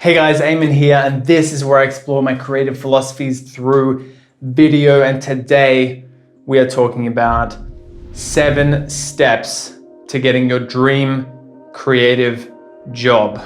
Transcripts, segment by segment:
Hey guys, Eamon here, and this is where I explore my creative philosophies through video. And today we are talking about 7 steps to getting your dream creative job.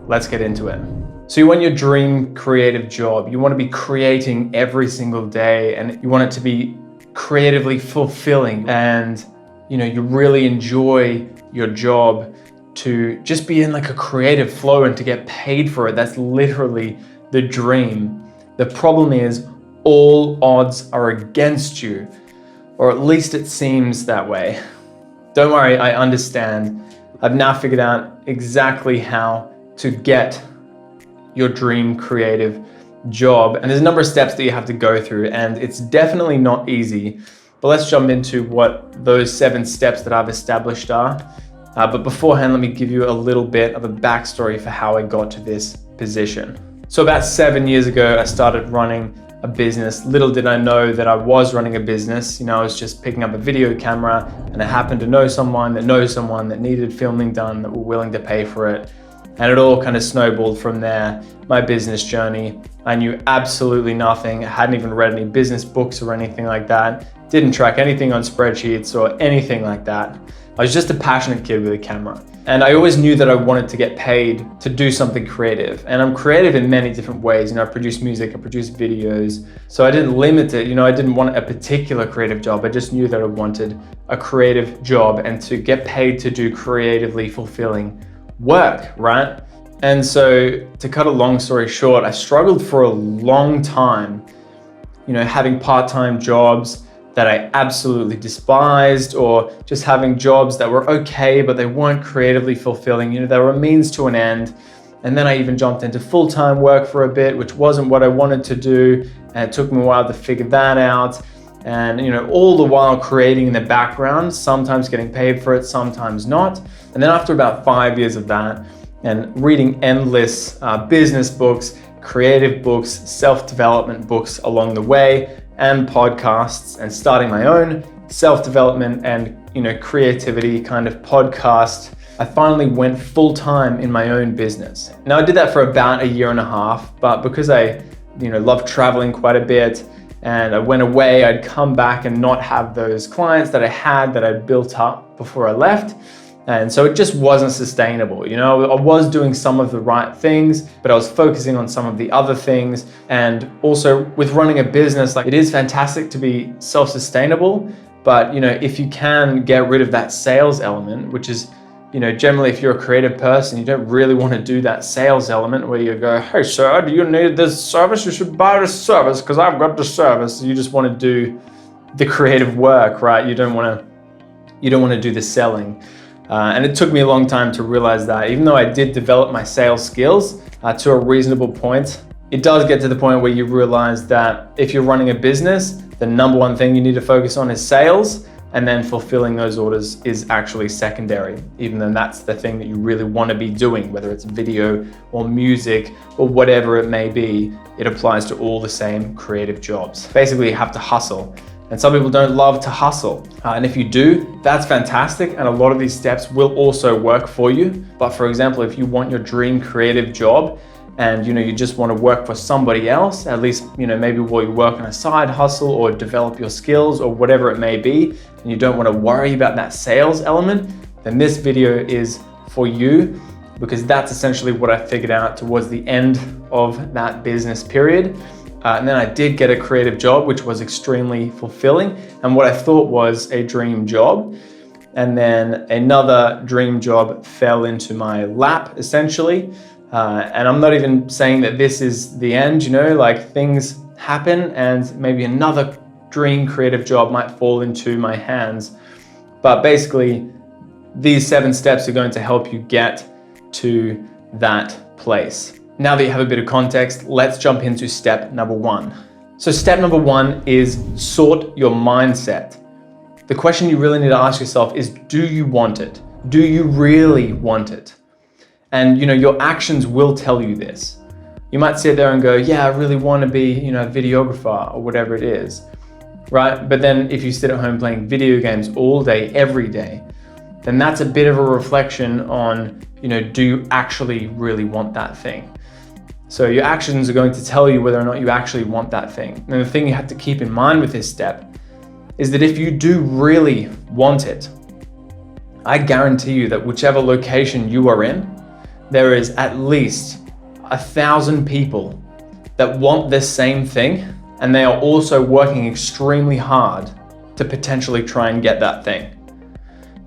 Let's get into it. So you want your dream creative job. You want to be creating every single day, and you want it to be creatively fulfilling, and you really enjoy your job, to just be in like a creative flow and to get paid for it. That's literally the dream. The problem is all odds are against you, or at least it seems that way. Don't worry, I understand. I've now figured out exactly how to get your dream creative job. And there's a number of steps that you have to go through, and it's definitely not easy. But let's jump into what those 7 steps that I've established are. But beforehand, let me give you a little bit of a backstory for how I got to this position. So about 7 years ago, I started running a business. Little did I know that I was running a business. I was just picking up a video camera, and I happened to know someone that needed filming done, that were willing to pay for it. And it all kind of snowballed from there, my business journey. I knew absolutely nothing. I hadn't even read any business books or anything like that. Didn't track anything on spreadsheets or anything like that. I was just a passionate kid with a camera. And I always knew that I wanted to get paid to do something creative. And I'm creative in many different ways. I produce music, I produce videos. So I didn't limit it. I didn't want a particular creative job. I just knew that I wanted a creative job and to get paid to do creatively fulfilling work, right? And so to cut a long story short, I struggled for a long time, having part-time jobs that I absolutely despised, or just having jobs that were okay, but they weren't creatively fulfilling. They were a means to an end. And then I even jumped into full-time work for a bit, which wasn't what I wanted to do. And it took me a while to figure that out. And all the while creating in the background, sometimes getting paid for it, sometimes not. And then after about 5 years of that, and reading endless business books, creative books, self-development books along the way, and podcasts, and starting my own self-development and creativity kind of podcast, I finally went full-time in my own business. Now I did that for about 1.5 years, but because I love traveling quite a bit, and I went away, I'd come back and not have those clients that I had, that I'd built up before I left. And so it just wasn't sustainable. I was doing some of the right things, but I was focusing on some of the other things. And also with running a business, it is fantastic to be self-sustainable, but if you can get rid of that sales element, which is, generally if you're a creative person, you don't really want to do that sales element where you go, hey sir, do you need this service? You should buy this service because I've got the service. You just want to do the creative work, right? You don't want to do the selling. And it took me a long time to realize that. Even though I did develop my sales skills to a reasonable point, it does get to the point where you realize that if you're running a business, the number one thing you need to focus on is sales, and then fulfilling those orders is actually secondary, even though that's the thing that you really want to be doing, whether it's video or music or whatever it may be. It applies to all the same creative jobs. Basically, you have to hustle. And some people don't love to hustle. And if you do, that's fantastic. And a lot of these steps will also work for you. But for example, if you want your dream creative job and you just want to work for somebody else, at least maybe while you work on a side hustle or develop your skills or whatever it may be, and you don't want to worry about that sales element, then this video is for you, because that's essentially what I figured out towards the end of that business period. And then I did get a creative job, which was extremely fulfilling, and what I thought was a dream job. And then another dream job fell into my lap, essentially. And I'm not even saying that this is the end, things happen and maybe another dream creative job might fall into my hands. But basically, these 7 steps are going to help you get to that place. Now that you have a bit of context, let's jump into step number 1. So step number 1 is sort your mindset. The question you really need to ask yourself is, do you want it? Do you really want it? And your actions will tell you this. You might sit there and go, yeah, I really want to be, a videographer or whatever it is, right? But then if you sit at home playing video games all day, every day, then that's a bit of a reflection on, do you actually really want that thing? So your actions are going to tell you whether or not you actually want that thing. And the thing you have to keep in mind with this step is that if you do really want it, I guarantee you that whichever location you are in, there is at least 1,000 people that want this same thing, and they are also working extremely hard to potentially try and get that thing.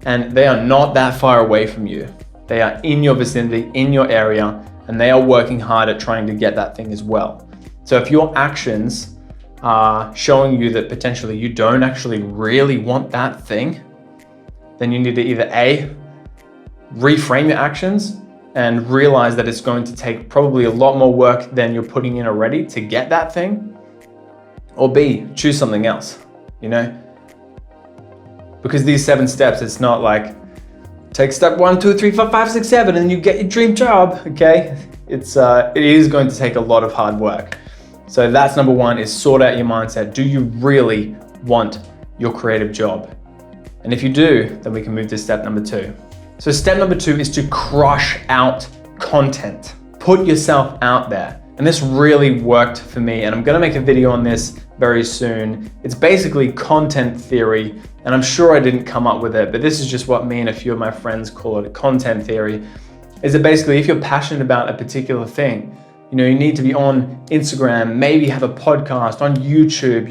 And they are not that far away from you. They are in your vicinity, in your area, and they are working hard at trying to get that thing as well. So if your actions are showing you that potentially you don't actually really want that thing, then you need to either A, reframe your actions and realize that it's going to take probably a lot more work than you're putting in already to get that thing, or B, choose something else, Because these 7 steps, it's not like take step 1, 2, 3, 4, 5, 6, 7, and you get your dream job, okay? It is going to take a lot of hard work. So that's number 1, is sort out your mindset. Do you really want your creative job? And if you do, then we can move to step number 2. So step number 2 is to crush out content. Put yourself out there. And this really worked for me, and I'm gonna make a video on this very soon. It's basically content theory, and I'm sure I didn't come up with it, but this is just what me and a few of my friends call it, content theory. Is that basically if you're passionate about a particular thing, you need to be on Instagram, maybe have a podcast, on YouTube,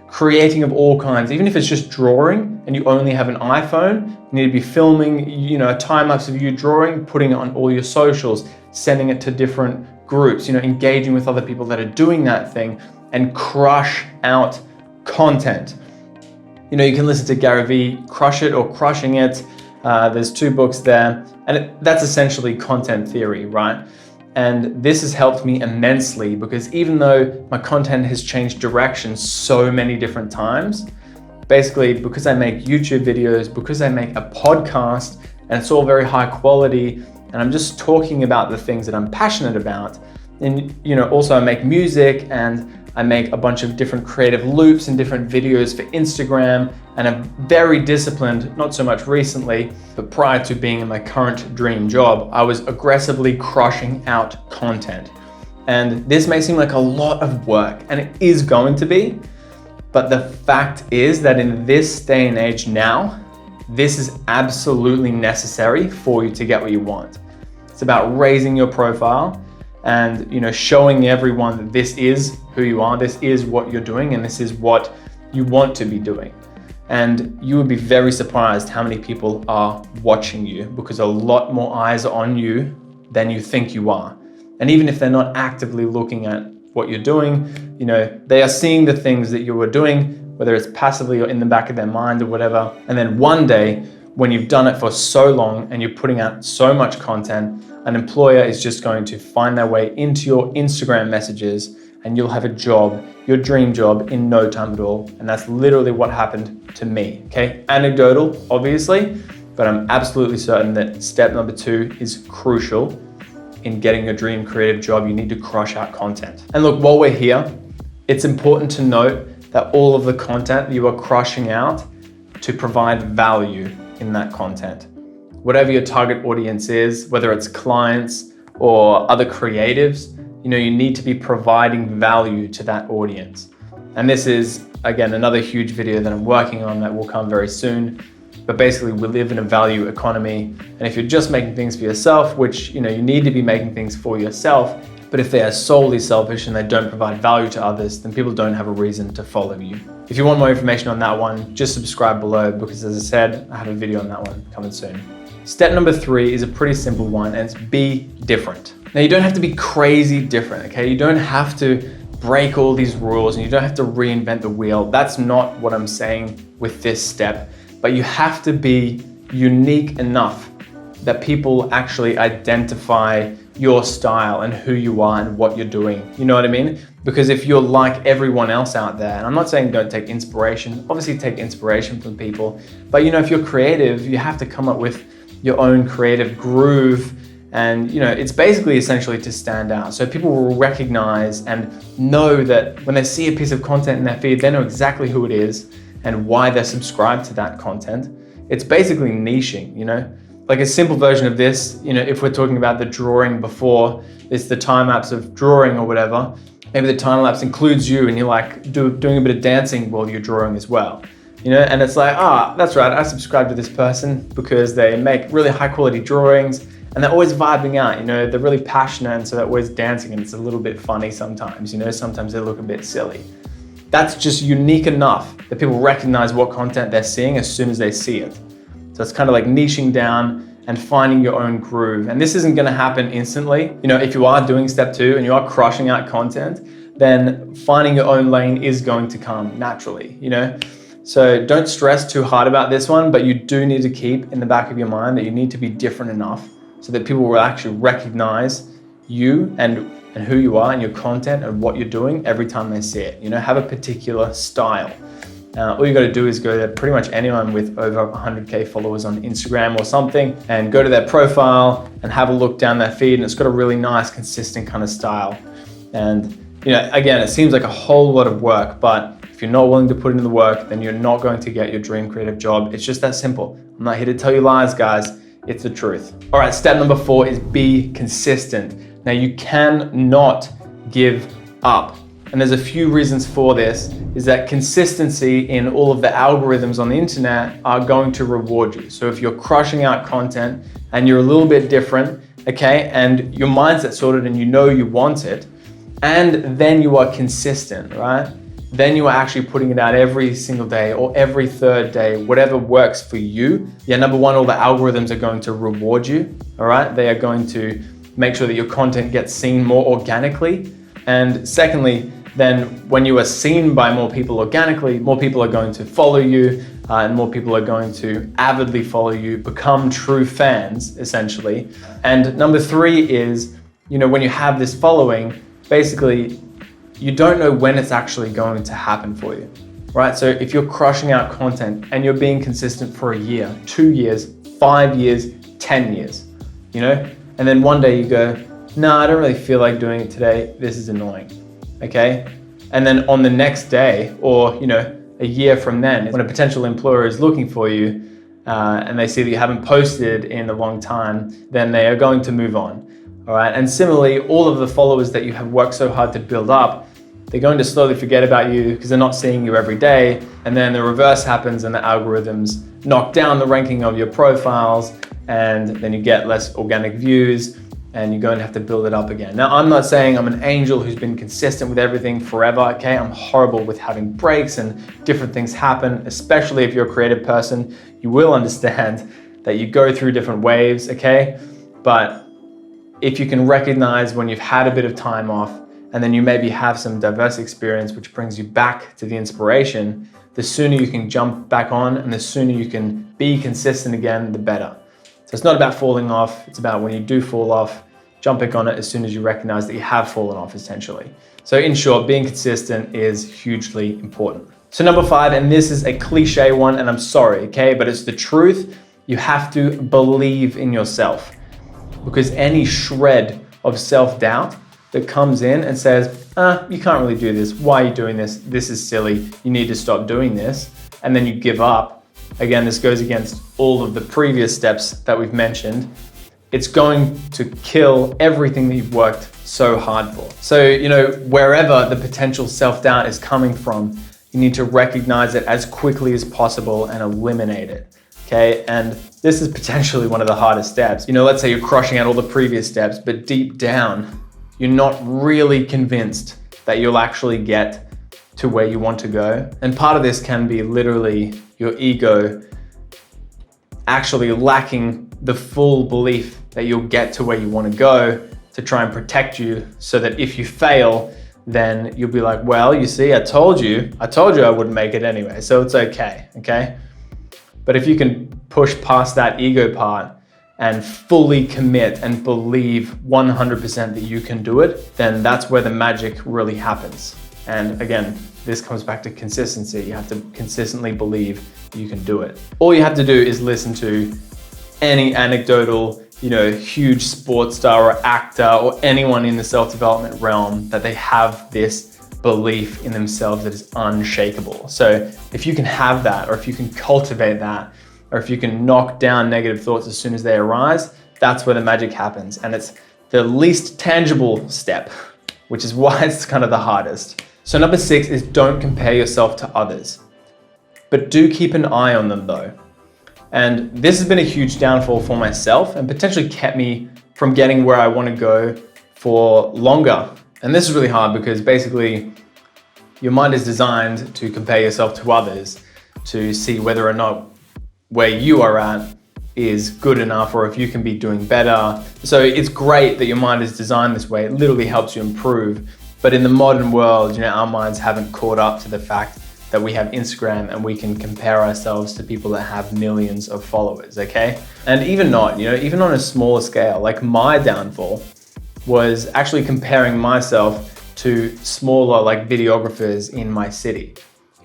creating of all kinds. Even if it's just drawing and you only have an iPhone, you need to be filming, a time lapse of you drawing, putting it on all your socials, sending it to different groups, engaging with other people that are doing that thing, and crush out content. You can listen to Gary Vee, Crush It or Crushing It. There's 2 books there, and that's essentially content theory, right? And this has helped me immensely because even though my content has changed direction so many different times, basically because I make YouTube videos, because I make a podcast, and it's all very high quality, and I'm just talking about the things that I'm passionate about. And also I make music, and I make a bunch of different creative loops and different videos for Instagram, and I'm very disciplined, not so much recently, but prior to being in my current dream job, I was aggressively crushing out content. And this may seem like a lot of work, and it is going to be, but the fact is that in this day and age now, this is absolutely necessary for you to get what you want. It's about raising your profile and showing everyone that this is who you are, this is what you're doing, and this is what you want to be doing. And you would be very surprised how many people are watching you, because a lot more eyes are on you than you think you are. And even if they're not actively looking at what you're doing, they are seeing the things that you are doing, whether it's passively or in the back of their mind or whatever. And then one day, when you've done it for so long and you're putting out so much content, an employer is just going to find their way into your Instagram messages, and you'll have a job, your dream job, in no time at all. And that's literally what happened to me, okay? Anecdotal, obviously, but I'm absolutely certain that step number 2 is crucial in getting your dream creative job. You need to crush out content. And look, while we're here, it's important to note that all of the content you are crushing out to provide value in that content. Whatever your target audience is, whether it's clients or other creatives, you need to be providing value to that audience. And this is, again, another huge video that I'm working on that will come very soon. But basically, we live in a value economy. And if you're just making things for yourself, which, you need to be making things for yourself, but if they are solely selfish and they don't provide value to others, then people don't have a reason to follow you. If you want more information on that one, just subscribe below, because as I said, I have a video on that one coming soon. Step number 3 is a pretty simple one, and it's be different. Now, you don't have to be crazy different, okay? You don't have to break all these rules, and you don't have to reinvent the wheel. That's not what I'm saying with this step, but you have to be unique enough that people actually identify your style and who you are and what you're doing. You know what I mean? Because if you're like everyone else out there, and I'm not saying don't take inspiration, obviously take inspiration from people, but if you're creative, you have to come up with your own creative groove. And it's basically essentially to stand out. So people will recognize and know that when they see a piece of content in their feed, they know exactly who it is and why they're subscribed to that content. It's basically niching, like a simple version of this, if we're talking about the drawing before, it's the time lapse of drawing or whatever. Maybe the time lapse includes you and you're like doing a bit of dancing while you're drawing as well. And it's like, that's right, I subscribe to this person because they make really high quality drawings and they're always vibing out, they're really passionate, and so they're always dancing, and it's a little bit funny sometimes, sometimes they look a bit silly. That's just unique enough that people recognize what content they're seeing as soon as they see it. So it's kind of like niching down and finding your own groove. And this isn't gonna happen instantly. If you are doing step 2 and you are crushing out content, then finding your own lane is going to come naturally, So don't stress too hard about this one, but you do need to keep in the back of your mind that you need to be different enough so that people will actually recognize you and who you are and your content and what you're doing every time they see it. Have a particular style. All you got to do is go to pretty much anyone with over 100K followers on Instagram or something and go to their profile and have a look down their feed, and it's got a really nice, consistent kind of style. And again, it seems like a whole lot of work, but if you're not willing to put in the work, then you're not going to get your dream creative job. It's just that simple. I'm not here to tell you lies, guys. It's the truth. All right, step number 4 is be consistent. Now, you cannot give up. And there's a few reasons for this, is that consistency in all of the algorithms on the internet are going to reward you. So if you're crushing out content and you're a little bit different, okay, and your mindset's sorted and you want it, and then you are consistent, right? Then you are actually putting it out every single day or every third day, whatever works for you. Yeah, number 1, all the algorithms are going to reward you, all right? They are going to make sure that your content gets seen more organically. And secondly, then when you are seen by more people organically, more people are going to follow you, and more people are going to avidly follow you, become true fans, essentially. And number 3 is, when you have this following, basically, you don't know when it's actually going to happen for you, right? So if you're crushing out content and you're being consistent for a year, 2 years, 5 years, 10 years, and then one day you go, no, I don't really feel like doing it today. This is annoying, okay? And then on the next day, or a year from then, when a potential employer is looking for you and they see that you haven't posted in a long time, then they are going to move on, all right? And similarly, all of the followers that you have worked so hard to build up, they're going to slowly forget about you because they're not seeing you every day. And then the reverse happens and the algorithms knock down the ranking of your profiles, and then you get less organic views and you're going to have to build it up again. Now, I'm not saying I'm an angel who's been consistent with everything forever, okay? I'm horrible with having breaks and different things happen, especially if you're a creative person. You will understand that you go through different waves, okay? But if you can recognize when you've had a bit of time off, and then you maybe have some diverse experience which brings you back to the inspiration, the sooner you can jump back on and the sooner you can be consistent again, the better. So it's not about falling off, it's about when you do fall off, jump back on it as soon as you recognize that you have fallen off, essentially. So in short, being consistent is hugely important. So number 5, and this is a cliche one, and I'm sorry, okay, but it's the truth. You have to believe in yourself, because any shred of self-doubt that comes in and says, you can't really do this. Why are you doing this? This is silly. You need to stop doing this. And then you give up. Again, this goes against all of the previous steps that we've mentioned. It's going to kill everything that you've worked so hard for. So, wherever the potential self-doubt is coming from, you need to recognize it as quickly as possible and eliminate it. Okay, and this is potentially one of the hardest steps. Let's say you're crushing out all the previous steps, but deep down, you're not really convinced that you'll actually get to where you want to go. And part of this can be literally your ego actually lacking the full belief that you'll get to where you want to go to try and protect you, so that if you fail, then you'll be like, well, you see, I told you I wouldn't make it anyway, so it's okay, okay? But if you can push past that ego part and fully commit and believe 100% that you can do it, then that's where the magic really happens. And again, this comes back to consistency. You have to consistently believe you can do it. All you have to do is listen to any anecdotal, huge sports star or actor or anyone in the self-development realm that they have this belief in themselves that is unshakable. So if you can have that, or if you can cultivate that, or if you can knock down negative thoughts as soon as they arise, that's where the magic happens. And it's the least tangible step, which is why it's kind of the hardest. So number 6 is don't compare yourself to others, but do keep an eye on them though. And this has been a huge downfall for myself and potentially kept me from getting where I want to go for longer. And this is really hard because basically your mind is designed to compare yourself to others to see whether or not where you are at is good enough or if you can be doing better. So it's great that your mind is designed this way. It literally helps you improve. But in the modern world, our minds haven't caught up to the fact that we have Instagram and we can compare ourselves to people that have millions of followers, okay? And even not, even on a smaller scale, like my downfall was actually comparing myself to smaller like videographers in my city.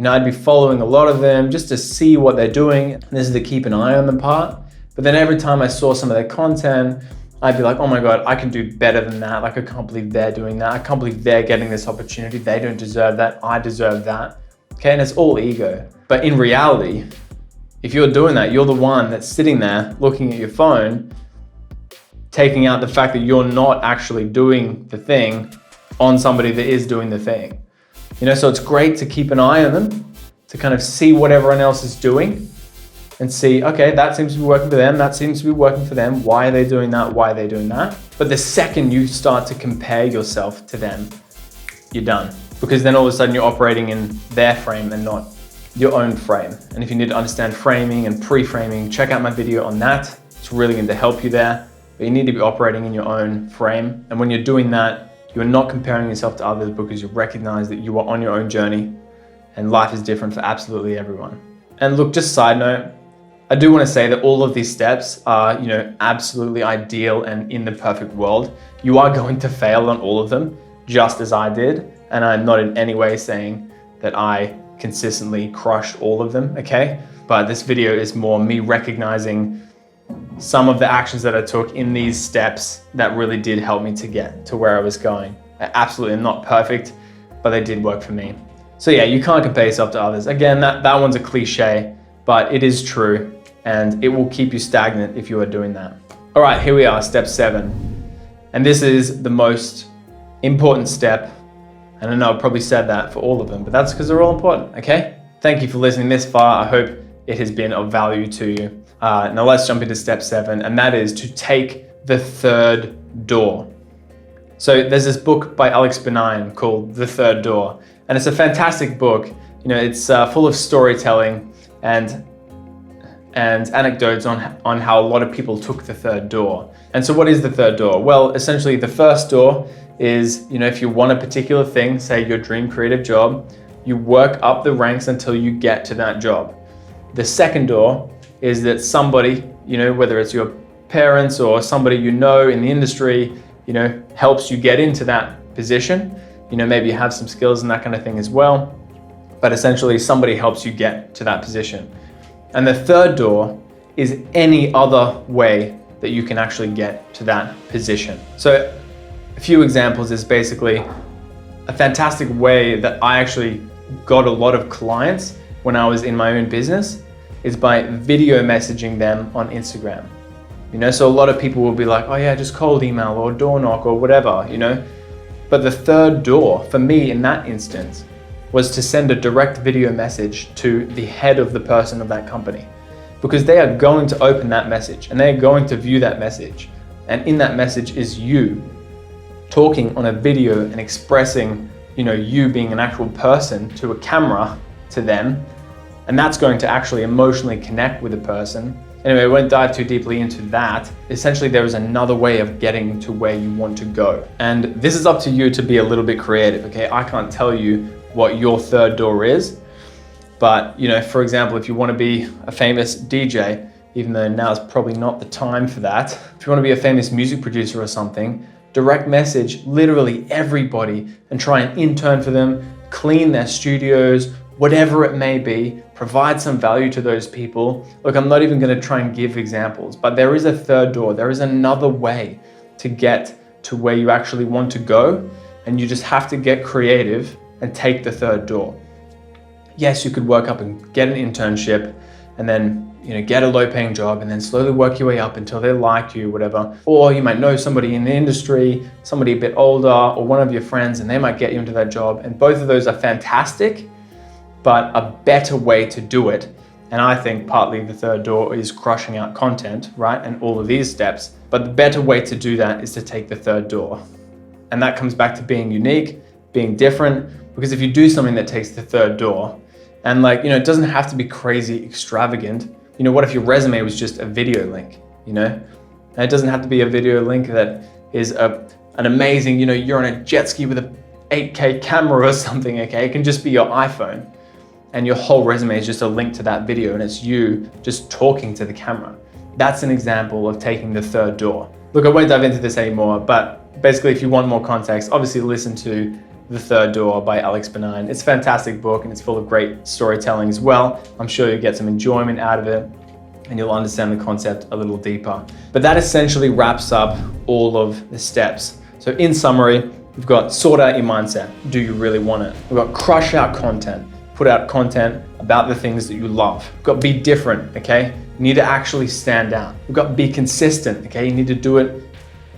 I'd be following a lot of them just to see what they're doing. This is the keep an eye on them part. But then every time I saw some of their content, I'd be like, oh my God, I can do better than that. Like, I can't believe they're doing that. I can't believe they're getting this opportunity. They don't deserve that. I deserve that. Okay, and it's all ego. But in reality, if you're doing that, you're the one that's sitting there looking at your phone, taking out the fact that you're not actually doing the thing on somebody that is doing the thing. So it's great to keep an eye on them, to kind of see what everyone else is doing and see, okay, that seems to be working for them, that seems to be working for them. Why are they doing that? Why are they doing that? But the second you start to compare yourself to them, you're done. Because then all of a sudden you're operating in their frame and not your own frame. And if you need to understand framing and pre-framing, check out my video on that. It's really going to help you there. But you need to be operating in your own frame. And when you're doing that, you're not comparing yourself to others because you recognize that you are on your own journey and life is different for absolutely everyone. And look, just side note, I do want to say that all of these steps are, absolutely ideal and in the perfect world. You are going to fail on all of them, just as I did. And I'm not in any way saying that I consistently crushed all of them, okay? But this video is more me recognizing some of the actions that I took in these steps that really did help me to get to where I was going. They're absolutely not perfect, but they did work for me. So yeah, you can't compare yourself to others. Again, that one's a cliche, but it is true and it will keep you stagnant if you are doing that. All right, here we are, step 7. And this is the most important step. And I know I probably said that for all of them, but that's because they're all important, okay? Thank you for listening this far. I hope it has been of value to you. Now let's jump into step 7, and that is to take the third door. So there's this book by Alex Bernheim called The Third Door, and it's a fantastic book. It's full of storytelling and anecdotes on how a lot of people took the third door. And so what is the third door? Well, essentially the first door is, if you want a particular thing, say your dream creative job, you work up the ranks until you get to that job. The second door is that somebody, whether it's your parents or somebody in the industry, helps you get into that position. Maybe you have some skills and that kind of thing as well. But essentially somebody helps you get to that position. And the third door is any other way that you can actually get to that position. So a few examples is basically a fantastic way that I actually got a lot of clients when I was in my own business is by video messaging them on Instagram. So a lot of people will be like, oh yeah, just cold email or door knock or whatever, But the third door for me in that instance was to send a direct video message to the head of the person of that company, because they are going to open that message and they're going to view that message. And in that message is you talking on a video and expressing, you being an actual person to a camera to them. And that's going to actually emotionally connect with the person. Anyway, I won't dive too deeply into that. Essentially, there is another way of getting to where you want to go. And this is up to you to be a little bit creative, okay? I can't tell you what your third door is. But, for example, if you want to be a famous DJ, even though now is probably not the time for that, if you want to be a famous music producer or something, direct message literally everybody and try and intern for them, clean their studios, whatever it may be, provide some value to those people. Look, I'm not even going to try and give examples, but there is a third door. There is another way to get to where you actually want to go, and you just have to get creative and take the third door. Yes, you could work up and get an internship and then, get a low paying job and then slowly work your way up until they like you, whatever. Or you might know somebody in the industry, somebody a bit older, or one of your friends, and they might get you into that job. And both of those are fantastic, but a better way to do it. And I think partly the third door is crushing out content, right? And all of these steps. But the better way to do that is to take the third door. And that comes back to being unique, being different, because if you do something that takes the third door, and it doesn't have to be crazy extravagant. What if your resume was just a video link, And it doesn't have to be a video link that is an amazing, you're on a jet ski with a 8K camera or something, okay? It can just be your iPhone and your whole resume is just a link to that video and it's you just talking to the camera. That's an example of taking the third door. Look, I won't dive into this anymore, but basically if you want more context, obviously listen to The Third Door by Alex Benign. It's a fantastic book and it's full of great storytelling as well. I'm sure you'll get some enjoyment out of it and you'll understand the concept a little deeper. But that essentially wraps up all of the steps. So in summary, we've got sort out your mindset. Do you really want it? We've got crush out content. Put out content about the things that you love. We've got be different, okay? You need to actually stand out. We've got be consistent, okay? You need to do it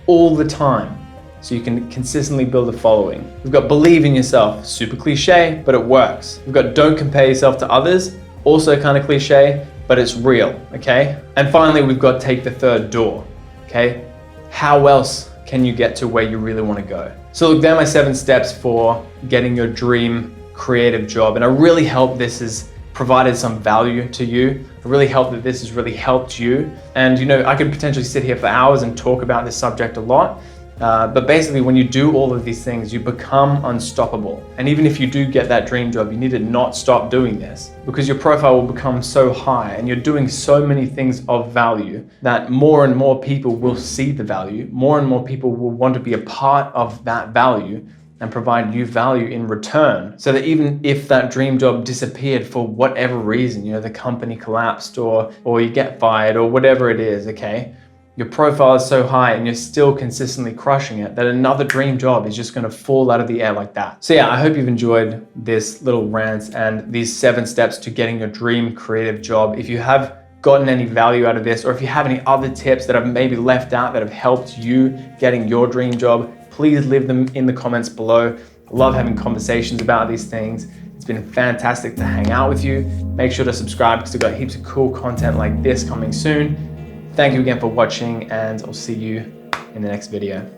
all the time so you can consistently build a following. We've got believe in yourself. Super cliche, but it works. We've got don't compare yourself to others. Also kind of cliche, but it's real, okay? And finally, we've got take the third door, okay? How else can you get to where you really want to go? So look, they're my 7 steps for getting your dream creative job. And I really hope this has provided some value to you. I really hope that this has really helped you. And I could potentially sit here for hours and talk about this subject a lot. But basically when you do all of these things, you become unstoppable. And even if you do get that dream job, you need to not stop doing this because your profile will become so high and you're doing so many things of value that more and more people will see the value. More and more people will want to be a part of that value and provide you value in return. So that even if that dream job disappeared for whatever reason, the company collapsed or you get fired or whatever it is, okay? Your profile is so high and you're still consistently crushing it that another dream job is just gonna fall out of the air like that. So yeah, I hope you've enjoyed this little rant and these 7 steps to getting your dream creative job. If you have gotten any value out of this, or if you have any other tips that I've maybe left out that have helped you getting your dream job, please leave them in the comments below. I love having conversations about these things. It's been fantastic to hang out with you. Make sure to subscribe because I've got heaps of cool content like this coming soon. Thank you again for watching and I'll see you in the next video.